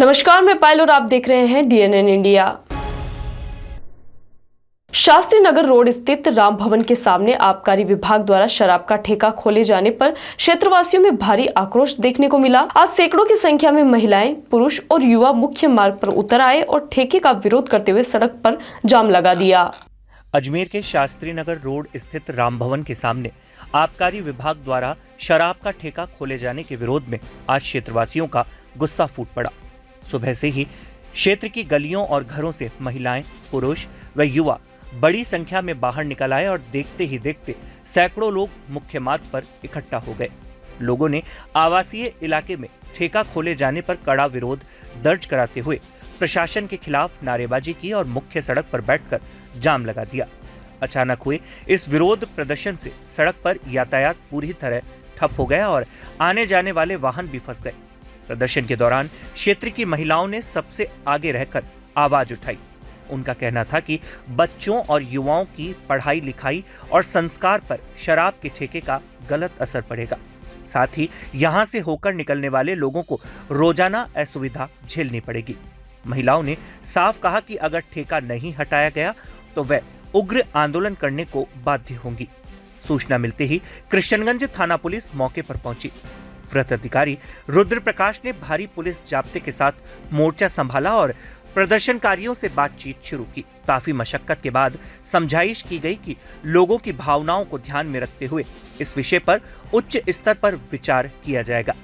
नमस्कार, मैं पायल और आप देख रहे हैं DNN India. Shastri Nagar road स्थित राम भवन के सामने आबकारी विभाग द्वारा शराब का ठेका खोले जाने पर क्षेत्रवासियों में भारी आक्रोश देखने को मिला। आज सैकड़ों की संख्या में महिलाएं, पुरुष और युवा मुख्य मार्ग पर उतर आए और ठेके का विरोध करते हुए सड़क पर जाम लगा दिया। अजमेर के शास्त्री नगर रोड स्थित राम भवन के सामने आबकारी विभाग द्वारा शराब का ठेका खोले जाने के विरोध में आज क्षेत्रवासियों का गुस्सा फूट पड़ा। सुबह से ही क्षेत्र की गलियों और घरों से महिलाएं, पुरुष व युवा बड़ी संख्या में बाहर निकल आए और देखते ही देखते सैकड़ों लोग मुख्य मार्ग पर इकट्ठा हो गए। लोगों ने आवासीय इलाके में ठेका खोले जाने पर कड़ा विरोध दर्ज कराते हुए प्रशासन के खिलाफ नारेबाजी की और मुख्य सड़क पर बैठकर जाम लगा दिया। अचानक हुए इस विरोध प्रदर्शन से सड़क पर यातायात पूरी तरह ठप हो गया और आने जाने वाले वाहन भी फंस गए। प्रदर्शन के दौरान क्षेत्र की महिलाओं ने सबसे आगे रहकर आवाज उठाई। उनका कहना था कि बच्चों और युवाओं की पढ़ाई लिखाई और संस्कार पर शराब के ठेके का गलत असर पड़ेगा। साथ ही यहां से होकर निकलने वाले लोगों को रोजाना असुविधा झेलनी पड़ेगी। महिलाओं ने साफ कहा कि अगर ठेका नहीं हटाया गया तो वह उग्र आंदोलन करने को बाध्य होंगी। सूचना मिलते ही कृष्णगंज थाना पुलिस मौके पर पहुंची। वृत्त अधिकारी रुद्र प्रकाश ने भारी पुलिस जाब्ते के साथ मोर्चा संभाला और प्रदर्शनकारियों से बातचीत शुरू की। काफी मशक्कत के बाद समझाइश की गई कि लोगों की भावनाओं को ध्यान में रखते हुए इस विषय पर उच्च स्तर पर विचार किया जाएगा।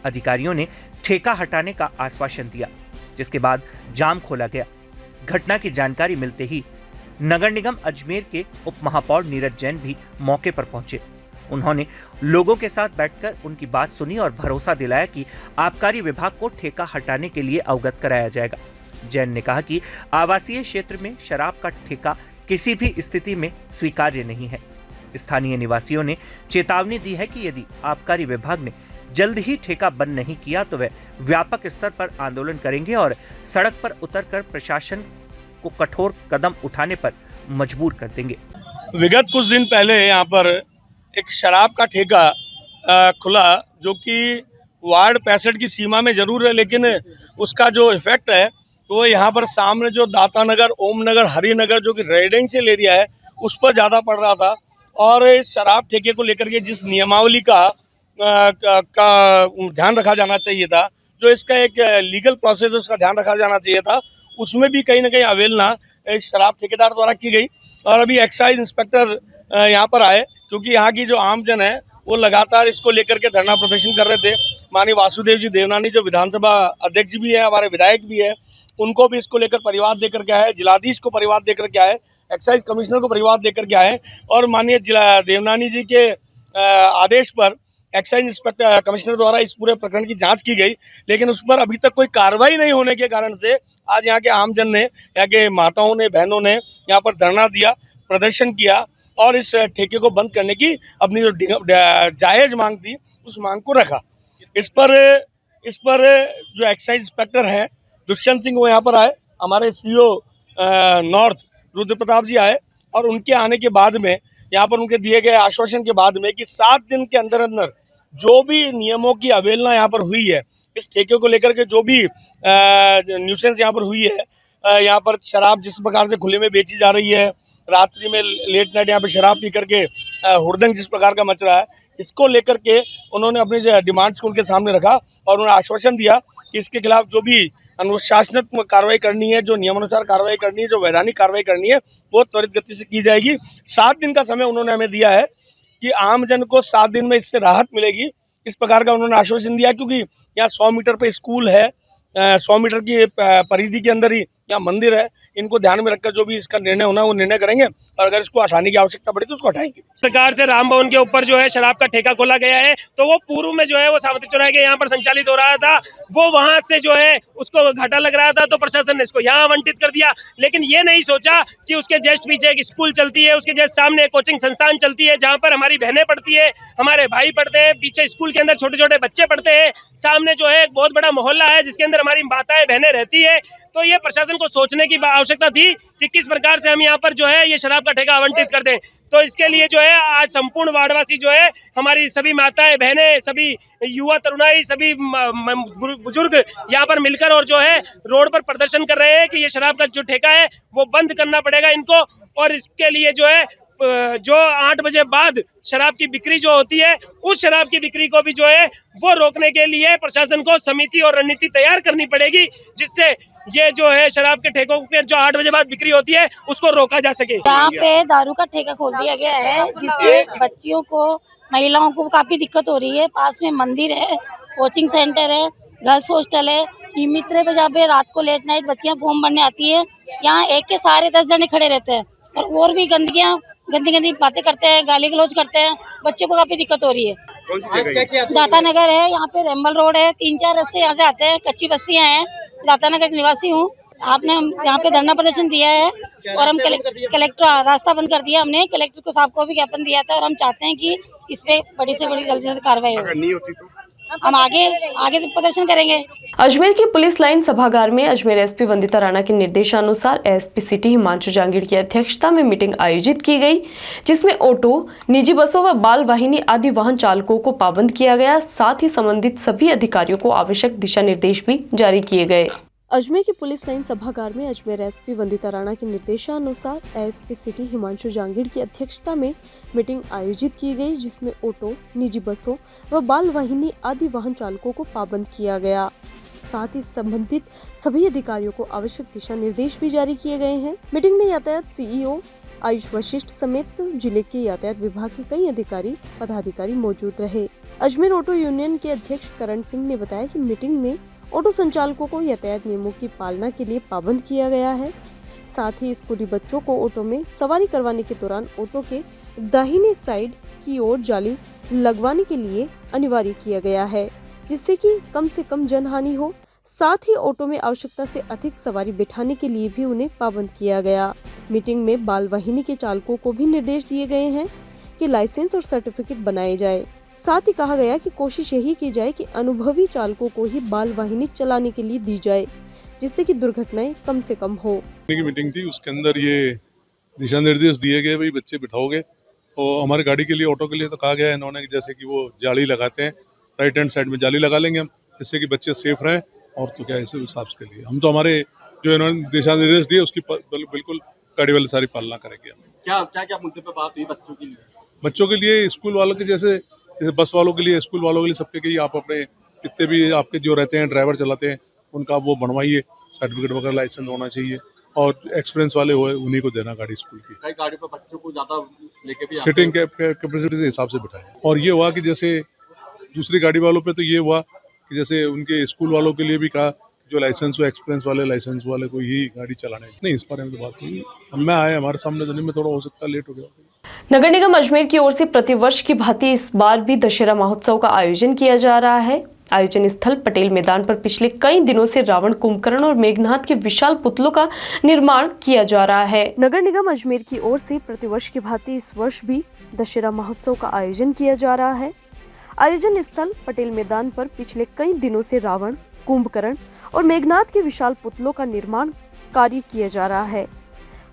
अधिकारियों ने ठेका हटाने का आश्वासन दिया, जिसके बाद जाम खोला गया। घटना की जानकारी मिलते ही नगर निगम अजमेर के उप महापौर नीरज जैन भी मौके पर पहुंचे। उन्होंने लोगों के साथ बैठकर उनकी बात सुनी और भरोसा दिलाया कि आबकारी विभाग को ठेका हटाने के लिए अवगत कराया जाएगा। जैन ने कहा कि आवासीय क्षेत्र में शराब का ठेका किसी भी स्थिति में स्वीकार्य नहीं है। स्थानीय निवासियों ने चेतावनी दी है कि यदि आबकारी विभाग ने जल्द ही ठेका बंद नहीं किया तो वे व्यापक स्तर पर आंदोलन करेंगे और सड़क पर उतरकर प्रशासन को कठोर कदम उठाने पर मजबूर कर देंगे। विगत कुछ दिन पहले यहाँ पर एक शराब का ठेका खुला, जो कि वार्ड 65 की सीमा में जरूर है, लेकिन उसका जो इफेक्ट है वो यहाँ पर सामने जो दाता नगर, ओम नगर, हरिनगर जो कि रेजिडेंशियल एरिया है उस पर ज़्यादा पड़ रहा था। और इस शराब ठेके को लेकर के जिस नियमावली का ध्यान रखा जाना चाहिए था, जो इसका एक लीगल प्रोसेस है उसका ध्यान रखा जाना चाहिए था, उसमें भी कहीं ना कहीं अवहेलना शराब ठेकेदार द्वारा की गई। और अभी एक्साइज इंस्पेक्टर यहाँ पर आए, क्योंकि यहाँ की जो आमजन है वो लगातार इसको लेकर के धरना प्रदर्शन कर रहे थे। माननीय वासुदेव जी देवनानी जो विधानसभा अध्यक्ष भी है, हमारे विधायक भी है, उनको भी इसको लेकर परिवाद देकर के आए, जिलाधीश को परिवाद देकर के आए, एक्साइज कमिश्नर को परिवाद देकर के आए। और माननीय जिला देवनानी जी के आदेश पर एक्साइज इंस्पेक्टर कमिश्नर द्वारा इस पूरे प्रकरण की जांच की गई, लेकिन उस पर अभी तक कोई कार्रवाई नहीं होने के कारण से आज यहाँ के आमजन ने, यहाँ के माताओं ने, बहनों ने यहाँ पर धरना दिया, प्रदर्शन किया और इस ठेके को बंद करने की अपनी जो जायज़ मांग थी उस मांग को रखा। इस पर जो एक्साइज इंस्पेक्टर हैं दुष्यंत सिंह वो यहाँ पर आए, हमारे CO नॉर्थ रुद्र प्रताप जी आए, और उनके आने के बाद में यहाँ पर उनके दिए गए आश्वासन के बाद में कि 7 दिन के अंदर अंदर जो भी नियमों की अवहेलना यहाँ पर हुई है, इस ठेके को लेकर के जो भी न्यूसेंस यहाँ पर हुई है, यहाँ पर शराब जिस प्रकार से खुले में बेची जा रही है, रात्रि में लेट नाइट यहाँ पे शराब पी करके हुड़दंग जिस प्रकार का मच रहा है, इसको लेकर के उन्होंने अपनी डिमांड्स को उनके सामने रखा और उन्होंने आश्वासन दिया कि इसके खिलाफ जो भी अनुशासनात्मक कार्रवाई करनी है, जो नियमानुसार कार्रवाई करनी है, जो वैधानिक कार्रवाई करनी है, वो त्वरित गति से की जाएगी। 7 दिन का समय उन्होंने हमें दिया है कि आमजन को 7 दिन में इससे राहत मिलेगी, इस प्रकार का उन्होंने आश्वासन दिया। क्योंकि यहाँ 100 मीटर पे स्कूल है, 100 मीटर की परिधि के अंदर ही यहाँ मंदिर है, इनको ध्यान में रखकर जो भी इसका निर्णय होना है वो निर्णय करेंगे, और अगर इसको हटाने की आवश्यकता पड़ी तो उसको हटाएंगे। सरकार से राम भवन के ऊपर जो है शराब का ठेका खोला गया है, तो वो पूर्व में जो है वो सावित्री चौराहे के यहाँ पर संचालित हो रहा था, वो वहां से जो है उसको घाटा लग रहा था, तो प्रशासन ने इसको यहाँ आवंटित कर दिया। लेकिन ये नहीं सोचा कि उसके जस्ट पीछे एक स्कूल चलती है, उसके जस्ट सामने एक कोचिंग संस्थान चलती है, जहाँ पर हमारी बहनें पढ़ती है, हमारे भाई पढ़ते हैं, पीछे स्कूल के अंदर छोटे छोटे बच्चे पढ़ते हैं, सामने जो है एक बहुत बड़ा मोहल्ला है जिसके अंदर हमारी माताएं बहनें रहती है। तो ये प्रशासन को सोचने की आवश्यकता थी कि किस प्रकार से हम यहाँ पर जो है ये शराब का ठेका आवंटित कर दें। तो इसके लिए जो है आज संपूर्ण वार्डवासी जो है, हमारी सभी माताएं बहनें, सभी युवा तरुणाई, सभी बुजुर्ग यहाँ पर मिलकर और जो है रोड पर प्रदर्शन कर रहे हैं कि ये शराब का जो ठेका है वो बंद करना पड़ेगा इनको। और इसके लिए जो है जो 8 बजे बाद शराब की बिक्री जो होती है, उस शराब की बिक्री को भी जो है वो रोकने के लिए प्रशासन को समिति और रणनीति तैयार करनी पड़ेगी, जिससे ये जो है शराब के ठेकों पर जो 8 बजे बाद बिक्री होती है उसको रोका जा सके। यहाँ पे दारू का ठेका खोल दिया गया है, जिससे बच्चियों को, महिलाओं को काफी दिक्कत हो रही है। पास में मंदिर है, कोचिंग सेंटर है, गर्ल्स हॉस्टल है, मित्र पे जहाँ पे रात को लेट नाइट बच्चियाँ फॉर्म भरने आती है। यहाँ एक के सारे 10 जने खड़े रहते हैं और भी गंदी बातें करते हैं, गाली गलौज करते हैं। बच्चों को काफी दिक्कत हो रही है। दाता नगर है, यहाँ पे रेम्बल रोड है, 3-4 रास्ते यहाँ से आते हैं, कच्ची बस्तियाँ हैं। दाता नगर निवासी हूँ। आपने यहाँ पे धरना प्रदर्शन दिया है और हम कलेक्टर रास्ता बंद कर दिया। हमने कलेक्टर को साहब को भी ज्ञापन दिया था और हम चाहते हैं कि इस पे बड़ी से बड़ी जल्दी से कार्रवाई हो। नहीं होती तो हम आगे प्रदर्शन करेंगे। अजमेर की पुलिस लाइन सभागार में अजमेर एसपी वंदिता राणा के निर्देशानुसार एसपी सिटी हिमांशु जांगीड़ की अध्यक्षता में मीटिंग आयोजित की गई, जिसमें ऑटो, निजी बसों व बाल वाहिनी आदि वाहन चालकों को पाबंद किया गया। साथ ही संबंधित सभी अधिकारियों को आवश्यक दिशा निर्देश भी जारी किए गए। अजमेर की पुलिस लाइन सभागार में अजमेर एसपी वंदिता राणा के निर्देशानुसार एसपी सिटी हिमांशु जांगीड़ की अध्यक्षता में मीटिंग आयोजित की गई, जिसमें ऑटो, निजी बसों व बाल वाहिनी आदि वाहन चालकों को पाबंद किया गया। साथ ही संबंधित सभी अधिकारियों को आवश्यक दिशा निर्देश भी जारी किए गए हैं। मीटिंग में यातायात सीईओ आयुष वशिष्ठ समेत जिले के यातायात विभाग के कई अधिकारी पदाधिकारी मौजूद रहे। अजमेर ऑटो यूनियन के अध्यक्ष करण सिंह ने बताया कि मीटिंग में ऑटो संचालकों को यातायात नियमों की पालना के लिए पाबंद किया गया है। साथ ही स्कूली बच्चों को ऑटो में सवारी करवाने के दौरान ऑटो के दाहिने साइड की ओर जाली लगवाने के लिए अनिवार्य किया गया है, जिससे कि कम से कम जनहानि हो। साथ ही ऑटो में आवश्यकता से अधिक सवारी बिठाने के लिए भी उन्हें पाबंद किया गया। मीटिंग में बाल वाहिनी के चालकों को भी निर्देश दिए गए हैं कि लाइसेंस और सर्टिफिकेट बनाए जाए। साथ ही कहा गया कि कोशिश यही की जाए कि अनुभवी चालकों को ही बाल वाहिनी चलाने के लिए दी जाए, जिससे कि दुर्घटनाएं कम से कम हो। मीटिंग थी, उसके अंदर ये दिशा निर्देश दिए गए, भाई बच्चे बिठाओगे तो हमारी गाड़ी के लिए, ऑटो के लिए तो कहा गया है इन्होंने, जैसे कि वो जाली लगाते हैं, राइट हैंड साइड में जाली लगा लेंगे हम, जिससे कि बच्चे सेफ रहें। और तो क्या इस हिसाब के लिए हम तो हमारे जो इन्होंने दिशा निर्देश दिए उसकी बिल्कुल कड़ी वाली सारी पालना करेंगे। क्या मुद्दे पे बात हुई बच्चों के लिए स्कूल वालों के, जैसे बस वालों के लिए, स्कूल वालों के लिए, सबके लिए आप अपने जितने भी आपके जो रहते हैं ड्राइवर चलाते हैं उनका वो बनवाइए, सर्टिफिकेट वगैरह लाइसेंस होना चाहिए, और एक्सपीरियंस वाले हुए उन्हीं को देना गाड़ी स्कूल की। कई गाड़ी पर बच्चों को ज्यादा लेके भी सीटिंग कैपेसिटी के हिसाब से बिठाएं। और ये हुआ कि जैसे दूसरी गाड़ी वालों पे तो ये हुआ कि जैसे उनके स्कूल वालों के लिए भी कहा जो लाइसेंस हो, एक्सपीरियंस वाले लाइसेंस वाले को ही गाड़ी चलाने। नहीं, इस बारे में तो बात हुई, मैं आए हमारे सामने देने में थोड़ा हो सकता है लेट हो गया। नगर निगम अजमेर की ओर से प्रतिवर्ष की भांति इस बार भी दशहरा महोत्सव का आयोजन किया जा रहा है। आयोजन स्थल पटेल मैदान पर पिछले कई दिनों से रावण, कुंभकर्ण और मेघनाथ के विशाल पुतलों का निर्माण किया जा रहा है। नगर निगम अजमेर की ओर से प्रतिवर्ष की भांति इस वर्ष भी दशहरा महोत्सव का आयोजन किया जा रहा है। आयोजन स्थल पटेल मैदान पर पिछले कई दिनों से रावण, कुंभकर्ण और मेघनाथ के विशाल पुतलों का निर्माण कार्य किया जा रहा है।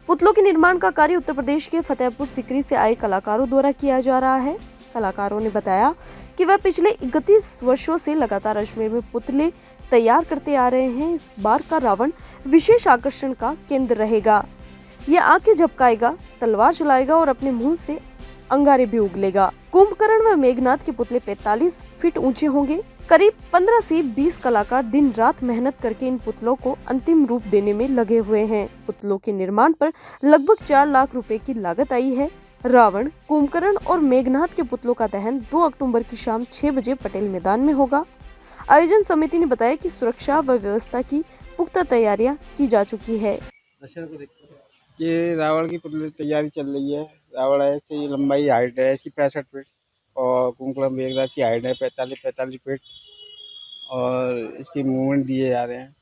पुतलों के निर्माण का कार्य उत्तर प्रदेश के फतेहपुर सीकरी से आए कलाकारों द्वारा किया जा रहा है। कलाकारों ने बताया कि वह पिछले 31 वर्षों से लगातार अजमेर में पुतले तैयार करते आ रहे हैं। इस बार का रावण विशेष आकर्षण का केंद्र रहेगा। यह आंखें झपकाएगा, तलवार चलाएगा और अपने मुंह से अंगारे भी उगलेगा। कुंभकर्ण व मेघनाथ के पुतले 45 फीट ऊंचे होंगे। करीब 15 से 20 कलाकार दिन रात मेहनत करके इन पुतलों को अंतिम रूप देने में लगे हुए हैं। पुतलों के निर्माण पर लगभग 4 लाख रुपए की लागत आई है। रावण, कुंभकर्ण और मेघनाथ के पुतलों का दहन 2 अक्टूबर की शाम 6 बजे पटेल मैदान में होगा। आयोजन समिति ने बताया कि सुरक्षा व व्यवस्था की पुख्ता तैयारियां की जा चुकी है। ये रावण की पुतले तैयारी चल रही है। रावण है इसकी लंबाई हाइट है इसकी 65 फीट और कुंभकर्ण मेघनाथ की हाइट है 45 फीट और इसकी मूवमेंट दिए जा रहे हैं।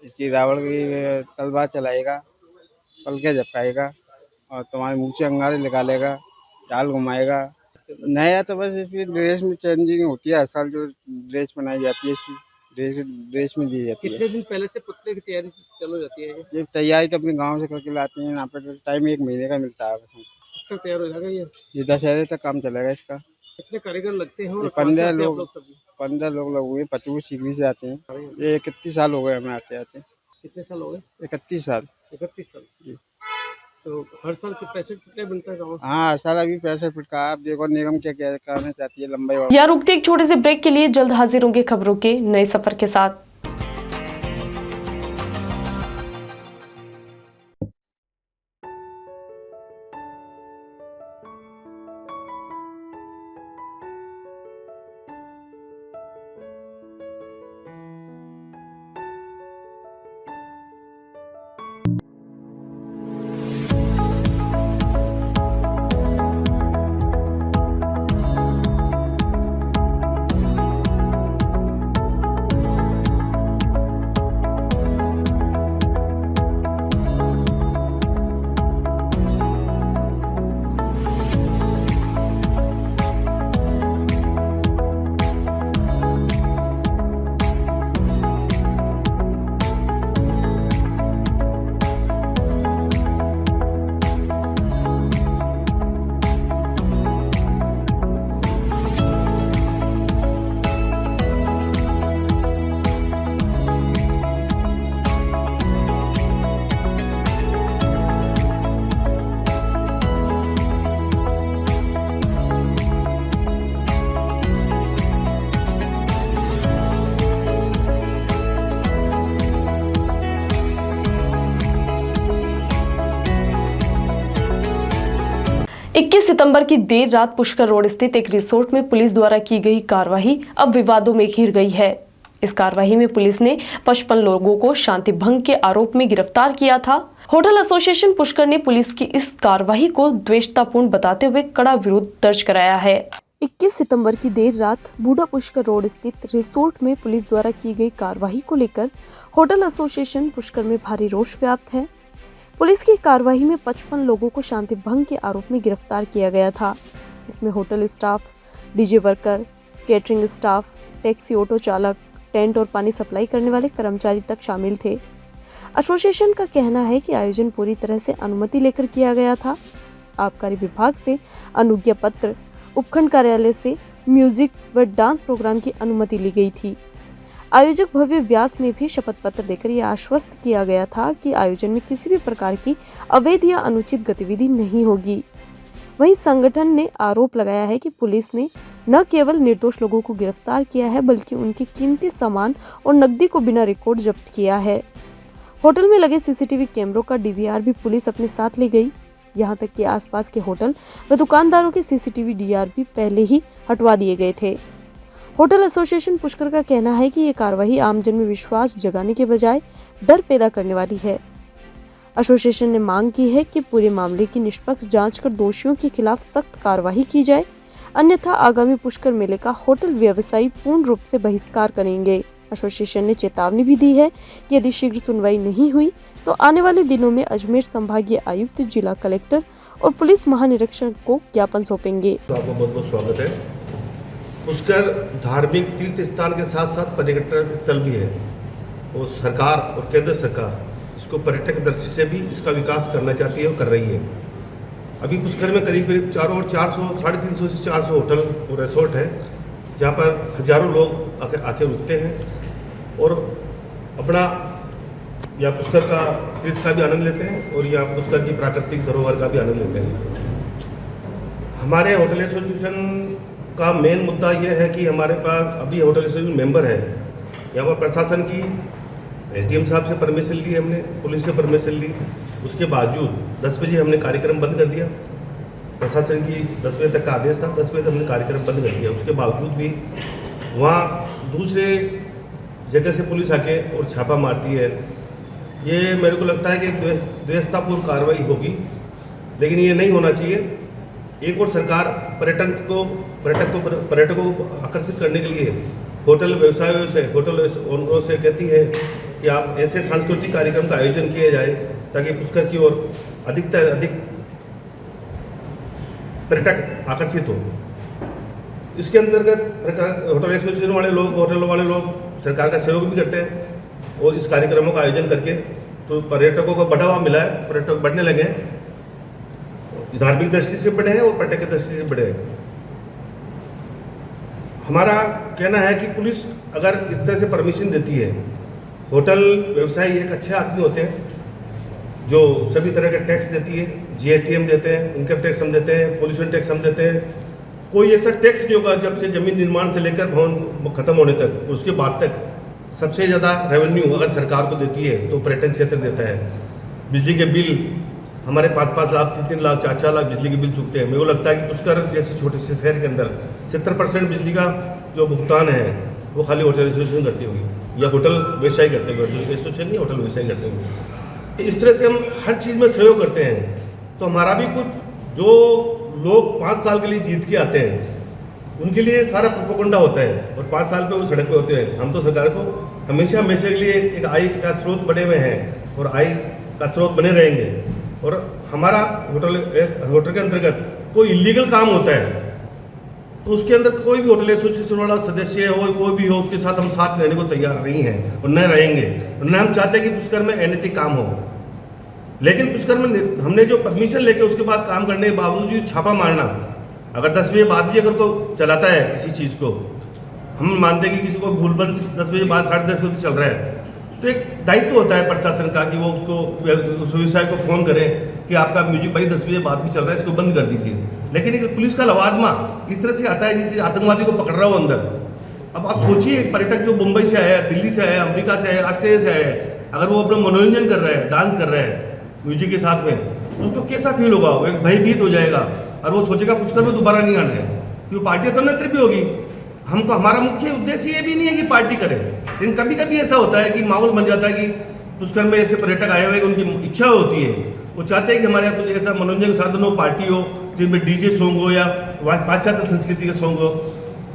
इसकी रावण की तलवार चलाएगा, पलके झपकाएगा और तुम्हारे मुँह से अंगारे निकालेगा, चाल घुमाएगा। नया तो बस इसकी ड्रेस में चेंजिंग होती है, हर साल जो ड्रेस बनाई जाती है इसकी ड्रेस में दी जाती है। कितने दिन पहले से पुतले की तैयारी चालू रहती है ये तैयारी तो अपने गांव से करके लाते हैं। यहाँ पे तो टाइम 1 महीने का मिलता है बस हमको। तक तैयार हो जाएगा ये दशहरे तक काम चलेगा इसका। कितने कारीगर लगते हैं और ये कहाँ से 15 आते हैं आप लोग सभी? 15 लोग हुए। 25 सीखने से आते हैं। ये 31 साल हो गए हमें आते आते। कितने साल हो गए? 31 साल। 31 साल। जी। तो हर साल के पैसे कितने बनता है गाँव? हाँ, साल अभी 65 फीट का। आप देखो निगम क्या क्या करना चाहती है लंबाई और। यहाँ रुकते एक छोटे से ब्रेक के लिए, जल्द हाजिर होंगे खबरों के नए सफर के साथ। इक्कीस सितंबर की देर रात पुष्कर रोड स्थित एक रिसोर्ट में पुलिस द्वारा की गई कार्रवाई अब विवादों में घिर गई है। इस कार्रवाई में पुलिस ने 55 लोगों को शांति भंग के आरोप में गिरफ्तार किया था। होटल एसोसिएशन पुष्कर ने पुलिस की इस कार्रवाई को द्वेषतापूर्ण बताते हुए कड़ा विरोध दर्ज कराया है। 21 सितंबर की देर रात बूढ़ा पुष्कर रोड स्थित रिसोर्ट में पुलिस द्वारा की गई कार्रवाई को लेकर होटल एसोसिएशन पुष्कर में भारी रोष व्याप्त है। पुलिस की कार्रवाई में 55 लोगों को शांति भंग के आरोप में गिरफ्तार किया गया था। इसमें hotel staff, DJ worker, catering staff, taxi auto चालक, टेंट और पानी सप्लाई करने वाले कर्मचारी तक शामिल थे। एसोसिएशन का कहना है कि आयोजन पूरी तरह से अनुमति लेकर किया गया था। आबकारी विभाग से अनुज्ञा पत्र, उपखंड कार्यालय से म्यूजिक व डांस प्रोग्राम की अनुमति ली गई थी। आयोजक भव्य व्यास ने भी शपथ पत्र देकर यह आश्वस्त किया गया था कि आयोजन में किसी भी प्रकार की अवैध या अनुचित गतिविधि नहीं होगी। वहीं संगठन ने आरोप लगाया है कि पुलिस ने न केवल निर्दोष लोगों को गिरफ्तार किया है बल्कि उनके कीमती सामान और नकदी को बिना रिकॉर्ड जब्त किया है। होटल में लगे सीसीटीवी कैमरों का डीवीआर भी पुलिस अपने साथ ले गई। यहाँ तक कि आसपास के होटल व दुकानदारों के सीसीटीवी डीवीआर भी पहले ही हटवा दिए गए थे। होटल एसोसिएशन पुष्कर का कहना है कि ये कार्रवाई आमजन में विश्वास जगाने के बजाय डर पैदा करने वाली है। एसोसिएशन ने मांग की है कि पूरे मामले की निष्पक्ष जांच कर दोषियों के खिलाफ सख्त कार्रवाई की जाए, अन्यथा आगामी पुष्कर मेले का होटल व्यवसायी पूर्ण रूप से बहिष्कार करेंगे। एसोसिएशन ने चेतावनी भी दी है कि यदि शीघ्र सुनवाई नहीं हुई तो आने वाले दिनों में अजमेर संभागीय आयुक्त, जिला कलेक्टर और पुलिस महानिरीक्षक को ज्ञापन सौंपेंगे। आपका बहुत बहुत स्वागत है। पुष्कर धार्मिक तीर्थ स्थान के साथ साथ पर्यटक स्थल भी है और सरकार और केंद्र सरकार इसको पर्यटक दृष्टि से भी इसका विकास करना चाहती है और कर रही है। अभी पुष्कर में करीब 350 से 400 होटल और रिसोर्ट है जहाँ पर हजारों लोग आके रुकते हैं और अपना या पुष्कर का तीर्थ का भी आनंद लेते हैं और या पुष्कर की प्राकृतिक धरोहर का भी आनंद लेते हैं। हमारे होटल एसोसिएशन का मेन मुद्दा यह है कि हमारे पास अभी होटल एसोसिएशन मेंबर है। यहाँ पर प्रशासन की एसडीएम साहब से परमिशन ली हमने, पुलिस से परमिशन ली, उसके बावजूद 10 बजे हमने कार्यक्रम बंद कर दिया। प्रशासन की 10 बजे तक का आदेश था, 10 बजे तक हमने कार्यक्रम बंद कर दिया। उसके बावजूद भी वहाँ दूसरे जगह से पुलिस आके और छापा मारती है। ये मेरे को लगता है कि द्वेषतापूर्ण कार्रवाई होगी, लेकिन ये नहीं होना चाहिए। एक और सरकार पर्यटकों को आकर्षित करने के लिए होटल व्यवसायों से, होटल ओनरों से कहती है कि आप ऐसे सांस्कृतिक कार्यक्रम का आयोजन किया जाए ताकि पुष्कर की ओर अधिक से अधिक पर्यटक आकर्षित हो। इसके अंतर्गत होटल एसोसिएशन वाले लोग, होटल वाले लोग सरकार का सहयोग भी करते हैं और इस कार्यक्रमों का आयोजन करके तो पर्यटकों को बढ़ावा मिला है, पर्यटक बढ़ने लगे हैं, धार्मिक दृष्टि से बढ़े हैं और पर्यटक की दृष्टि से बढ़े हैं। हमारा कहना है कि पुलिस अगर इस तरह से परमिशन देती है, होटल व्यवसायी एक अच्छे आदमी होते हैं जो सभी तरह के टैक्स देती है, जीएसटी हम देते हैं, इनकम टैक्स हम देते हैं, पोल्यूशन टैक्स हम देते हैं। कोई ऐसा टैक्स नहीं होगा जब से जमीन निर्माण से लेकर भवन खत्म होने तक, उसके बाद तक सबसे ज़्यादा रेवेन्यू अगर सरकार को देती है तो पर्यटन क्षेत्र देता है। बिजली के बिल हमारे 5-5 लाख, 3-3 लाख, 4-4 लाख बिजली के बिल चुकते हैं। मेरे को लगता है कि पुष्कर जैसे छोटे से शहर के अंदर 70% बिजली का जो भुगतान है वो खाली होटल एसोसिएशन करती होगी या होटल व्यवसायी करते होंगे, एसोसिएशन नहीं, होटल व्यवसायी करते होंगे। तो इस तरह से हम हर चीज़ में सहयोग करते हैं। तो हमारा भी कुछ जो लोग 5 साल के लिए जीत के आते हैं उनके लिए सारा प्रोपोगंडा होता है और 5 साल पे वो सड़क पे होते हैं। हम तो सरकार को हमेशा के लिए एक आय का स्रोत बने हुए हैं और आय का स्रोत बने रहेंगे। और हमारा होटल के अंतर्गत कोई इलीगल काम होता है तो उसके अंदर कोई भी होटल एसोसिएशन वाला सदस्य हो, कोई भी हो, उसके साथ हम साथ रहने को तैयार नहीं हैं और न रहेंगे। और न हम चाहते हैं कि पुष्कर में अनैतिक काम हो। लेकिन पुष्कर में हमने जो परमिशन लेके उसके बाद काम करने के बावजूद छापा मारना, अगर 10 बजे बाद भी अगर को चलाता है किसी चीज़ को, हम मानते हैं कि किसी को भूलबंद 10 बजे बाद 10:30 बजे चल रहा है, तो एक दायित्व होता है प्रशासन का कि वो उसको उस व्यवसाय को फ़ोन करें कि आपका म्यूजिक भाई 10 बजे बाद भी चल रहा है, इसको बंद कर दीजिए। लेकिन एक पुलिस का लवाजमा इस तरह से आता है कि आतंकवादी को पकड़ रहा हो अंदर। अब आप सोचिए, एक पर्यटक जो मुंबई से आया है, दिल्ली से आया है, अमेरिका से आया है, ऑस्ट्रेलिया से आया है, अगर वो अपना मनोरंजन कर रहा है, डांस कर रहा है म्यूजिक के साथ में, तो उसको कैसा फील होगा? वो एक भयभीत हो जाएगा और वो सोचेगा पुष्कर में दोबारा नहीं आना है, क्योंकि पार्टी तो नत्र भी होगी। हमको हमारा मुख्य उद्देश्य ये भी नहीं है कि पार्टी करें, लेकिन कभी कभी ऐसा होता है कि माहौल बन जाता है कि पुष्कर में ऐसे पर्यटक आए हुए, उनकी इच्छा होती है, वो चाहते हैं कि हमारे यहाँ कुछ ऐसा मनोरंजन के साधन हो, पार्टी हो जिनमें डीजे सॉन्ग हो या पाश्चात्य संस्कृति के सॉन्ग हो,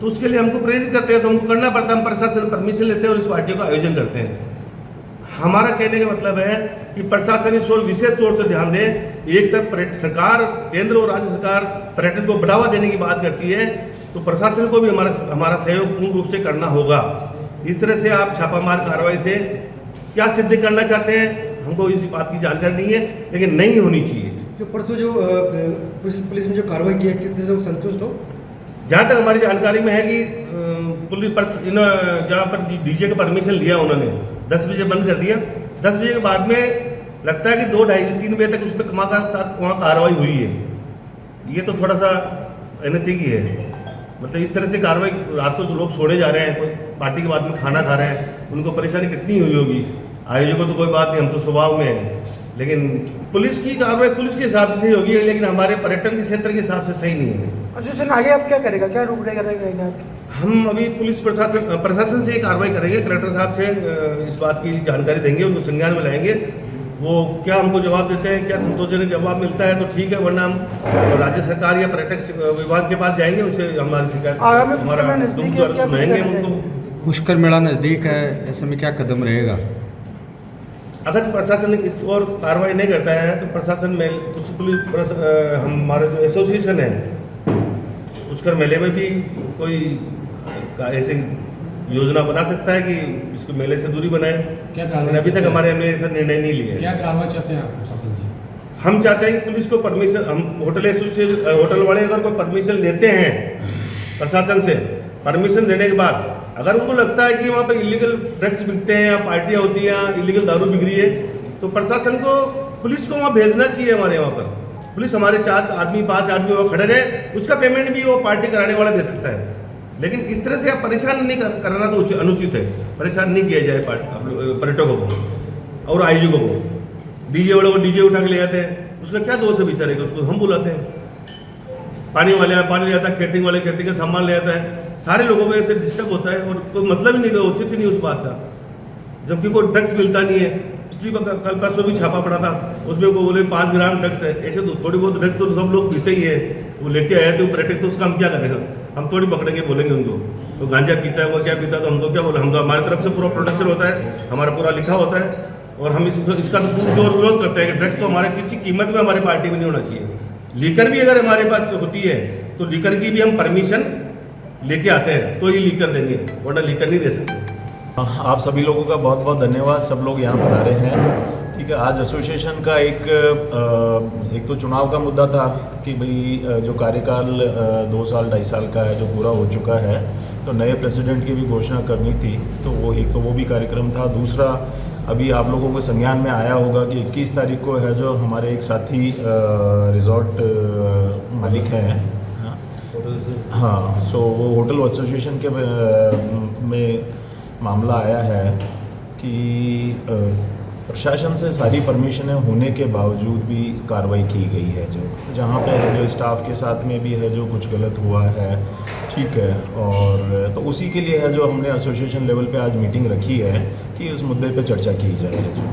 तो उसके लिए हमको प्रेरित करते हैं, तो हमको करना पड़ता है। हम प्रशासन परमिशन लेते हैं और इस पार्टी का आयोजन करते हैं। हमारा कहने का मतलब है कि प्रशासन इस ओर विशेष तौर से ध्यान दे। एक तरफ सरकार, केंद्र और राज्य सरकार पर्यटन को बढ़ावा देने की बात करती है, तो प्रशासन को भी हमारा सहयोग पूर्ण रूप से करना होगा। इस तरह से आप छापामार कार्रवाई से क्या सिद्ध करना चाहते हैं हमको इस बात की जानकारी नहीं है, लेकिन नहीं होनी चाहिए। जो परसों जो पुलिस ने जो कार्रवाई की है, किस तरह से वो संतुष्ट हो? जहाँ तक हमारी जानकारी में है कि पुलिस पर जहाँ पर डीजे का परमिशन लिया उन्होंने 10 बजे बंद कर दिया। 10 बजे के बाद में लगता है कि 2, 2:30, 3 बजे तक उस पर वहाँ कार्रवाई हुई है। ये तो थोड़ा सा अनैतिक ही है। मतलब इस तरह से कार्रवाई, रात को जो लोग सोने जा रहे हैं, कोई पार्टी के बाद में खाना खा रहे हैं, उनको परेशानी कितनी हुई होगी। आयोजकों तो कोई बात नहीं, हम तो स्वभाव में हैं, लेकिन पुलिस की कार्रवाई पुलिस के हिसाब से सही होगी, लेकिन हमारे पर्यटन के क्षेत्र के हिसाब से सही नहीं है। एसोसिएशन आगे आप क्या करेगा, क्या रूपरेखा रहेगा आपकी? हम अभी पुलिस प्रशासन से कार्रवाई करेंगे, कलेक्टर साहब से इस बात की जानकारी देंगे, उनको संज्ञान में लाएंगे। वो क्या हमको जवाब देते हैं, क्या संतोषजनक जवाब मिलता है तो ठीक है, वरना हम राज्य सरकार या पर्यटक विभाग के पास जाएंगे, उनसे हमारी शिकायत, हमारा दुख दर्द सुनाएंगे उनको। पुष्कर मेला नज़दीक है, ऐसे में क्या कदम रहेगा? अगर प्रशासन इस और कार्रवाई नहीं करता है तो प्रशासन में हमारे जो एसोसिएशन है पुष्कर मेले में भी कोई ऐसी योजना बना सकता है कि इसको मेले से दूरी बनाए। क्या कार्रवाई? अभी तक हमारे हमने ऐसा निर्णय नहीं लिया है। क्या कार्रवाई चाहते हैं आप प्रशासन जी? हम चाहते हैं कि पुलिस को परमिशन, हम होटल एसोसिएशन, होटल वाले अगर कोई परमिशन लेते हैं प्रशासन से, परमिशन देने के बाद अगर उनको लगता है कि वहाँ पर इलीगल ड्रग्स बिकते हैं या पार्टियाँ होती हैं या इलीगल दारू बिक रही है, तो प्रशासन को, पुलिस को वहाँ भेजना चाहिए। हमारे वहाँ पर पुलिस हमारे 4 आदमी 5 आदमी वहाँ खड़े रहे, उसका पेमेंट भी वो पार्टी कराने वाला दे सकता है। लेकिन इस तरह से आप परेशान नहीं करना तो अनुचित है। परेशान नहीं किया जाए पर्यटकों को और आयोजकों को। डीजे वालों को डीजे उठा के ले जाते हैं, उसका क्या दोष है बेचारे का? उसको हम बुलाते हैं। पानी वाले पानी ले जाता है, कैटरिंग वाले कैटरिंग का सामान ले जाता है। सारे लोगों को ऐसे डिस्टर्ब होता है और कोई मतलब ही नहीं, औचित्य नहीं उस बात का, जबकि कोई ड्रग्स मिलता नहीं है। पिछली कल परसों भी छापा पड़ा था, उसमें वो बोले 5 ग्राम ड्रग्स है। ऐसे तो थोड़ी बहुत ड्रग्स तो सब लोग पीते ही है, वो लेके आए थे पर्यटक, तो उसका हम क्या करेंगे? हम थोड़ी पकड़ेंगे बोलेंगे उनको तो गांजा पीता है, वो क्या पीता है, तो हमको क्या बोले? हम तो हमारी तरफ से पूरा प्रोटेक्शन होता है, हमारा पूरा लिखा होता है और हम इसका तो पूरा जोर विरोध करते हैं कि ड्रग्स तो हमारे किसी कीमत में हमारी पार्टी में नहीं होना चाहिए। लीकर भी अगर हमारे पास होती है तो लीकर की भी हम परमिशन लेके आते हैं तो ही लीकर देंगे, वरना लीकर नहीं दे सकते। आप सभी लोगों का बहुत बहुत धन्यवाद। सब लोग यहाँ पर आ रहे हैं ठीक है, आज एसोसिएशन का एक तो चुनाव का मुद्दा था कि भाई जो कार्यकाल 2 साल 2.5 साल का है जो पूरा हो चुका है, तो नए प्रेसिडेंट की भी घोषणा करनी थी। तो वो भी कार्यक्रम था। दूसरा, अभी आप लोगों को संज्ञान में आया होगा कि 21 तारीख को है जो हमारे एक साथी रिजॉर्ट मालिक हैं, हाँ, सो वो होटल एसोसिएशन के में मामला आया है कि प्रशासन से सारी परमिशनें होने के बावजूद भी कार्रवाई की गई है, जो जहाँ पे है जो स्टाफ के साथ में भी है जो कुछ गलत हुआ है, ठीक है। और तो उसी के लिए है जो हमने एसोसिएशन लेवल पे आज मीटिंग रखी है कि उस मुद्दे पे चर्चा की जाए। जो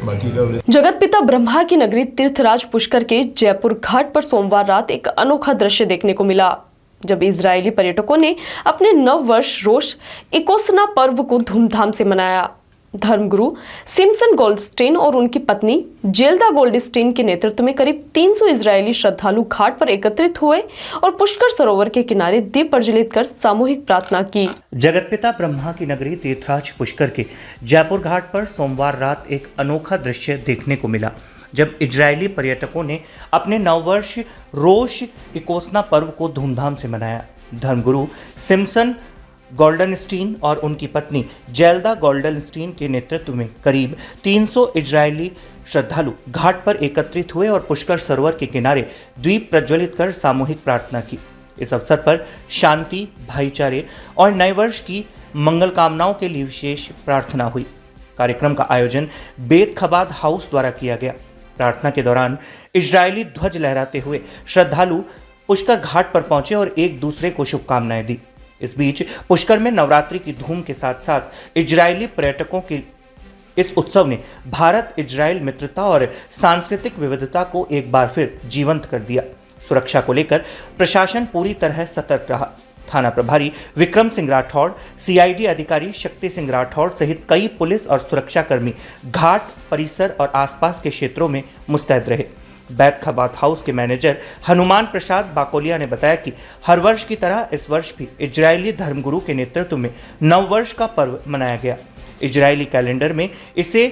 बाकी का जगत पिता ब्रह्मा की नगरी तीर्थराज पुष्कर के जयपुर घाट पर सोमवार रात एक अनोखा दृश्य देखने को मिला, जब इजरायली पर्यटकों ने अपने नव वर्ष रोश इकोसना पर्व को धूमधाम से मनाया। धर्मगुरु सिमसन गोल्डस्टीन और उनकी पत्नी जेल्दा गोल्डस्टीन के नेतृत्व में करीब 300 इजरायली श्रद्धालु घाट पर एकत्रित हुए और पुष्कर सरोवर के किनारे दीप प्रज्वलित कर सामूहिक प्रार्थना की। जगतपिता ब्रह्मा की नगरी तीर्थराज पुष्कर के जयपुर घाट पर सोमवार रात एक अनोखा दृश्य देखने को मिला, जब इजरायली पर्यटकों ने अपने नववर्ष रोश इकोसना पर्व को धूमधाम से मनाया। धर्मगुरु सिमसन गोल्डनस्टीन और उनकी पत्नी जेल्दा गोल्डनस्टीन के नेतृत्व में करीब 300 इजरायली श्रद्धालु घाट पर एकत्रित हुए और पुष्कर सरोवर के किनारे दीप प्रज्वलित कर सामूहिक प्रार्थना की। इस अवसर पर शांति, भाईचारे और नए वर्ष की मंगल कामनाओं के लिए विशेष प्रार्थना हुई। कार्यक्रम का आयोजन बेत खबाद हाउस द्वारा किया गया। प्रार्थना के दौरान इजरायली ध्वज लहराते हुए श्रद्धालु पुष्कर घाट पर पहुंचे और एक दूसरे को शुभकामनाएं दी। इस बीच पुष्कर में नवरात्रि की धूम के साथ साथ इजरायली पर्यटकों के इस उत्सव ने भारत इजरायल मित्रता और सांस्कृतिक विविधता को एक बार फिर जीवंत कर दिया। सुरक्षा को लेकर प्रशासन पूरी तरह सतर्क रहा। थाना प्रभारी विक्रम सिंह राठौड़, सीआईडी अधिकारी शक्ति सिंह राठौड़ सहित कई पुलिस और सुरक्षाकर्मी घाट परिसर और आसपास के क्षेत्रों में मुस्तैद रहे। बैत खबात हाउस के मैनेजर हनुमान प्रसाद बाकोलिया ने बताया कि हर वर्ष की तरह इस वर्ष भी इजरायली धर्मगुरु के नेतृत्व में नववर्ष का पर्व मनाया गया। इजरायली कैलेंडर में इसे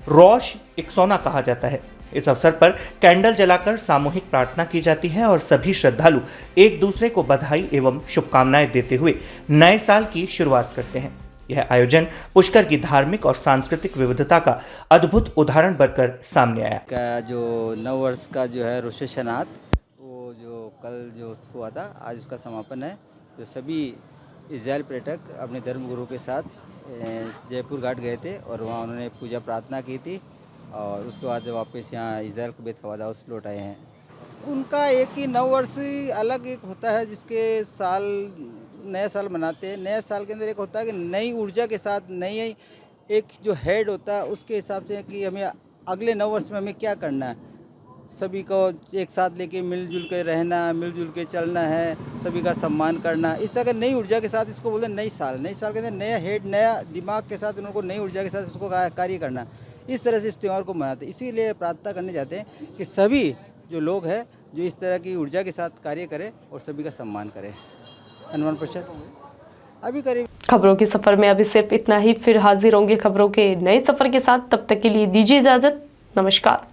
रोश इकोसना कहा जाता है। इस अवसर पर कैंडल जलाकर सामूहिक प्रार्थना की जाती है और सभी श्रद्धालु एक दूसरे को बधाई एवं शुभकामनाएं देते हुए नए साल की शुरुआत करते हैं। यह आयोजन पुष्कर की धार्मिक और सांस्कृतिक विविधता का अद्भुत उदाहरण बनकर सामने आया। का जो नव वर्ष का जो है रोश हशनात, वो जो कल जो हुआ था, आज उसका समापन है। जो सभी इजराइल पर्यटक अपने धर्मगुरु के साथ जयपुर घाट गए थे और वहाँ उन्होंने पूजा प्रार्थना की थी और उसके बाद वापस यहाँ इजराइल को बेत खबाद हाउस लौट आए हैं। उनका एक ही नव वर्ष अलग एक होता है, जिसके साल नया साल मनाते हैं। नया साल के अंदर एक होता है कि नई ऊर्जा के साथ नई एक जो हेड होता है उसके हिसाब से कि हमें अगले नव वर्ष में हमें क्या करना है, सभी को एक साथ लेके मिलजुल के रहना, मिलजुल के चलना है, सभी का सम्मान करना। इस तरह के नई ऊर्जा के साथ इसको बोलते हैं नई साल। नई साल के अंदर नया हेड, नया दिमाग के साथ उनको नई ऊर्जा के साथ इसको कार्य करना। इस तरह से इस त्यौहार को मनाते हैं। इसीलिए प्रार्थना करने जाते हैं कि सभी जो लोग हैं जो इस तरह की ऊर्जा के साथ कार्य करें और सभी का सम्मान करें। हनुमान प्रसाद अभी करीब। खबरों के सफर में अभी सिर्फ इतना ही, फिर हाजिर होंगे खबरों के नए सफर के साथ। तब तक के लिए दीजिए इजाजत। नमस्कार।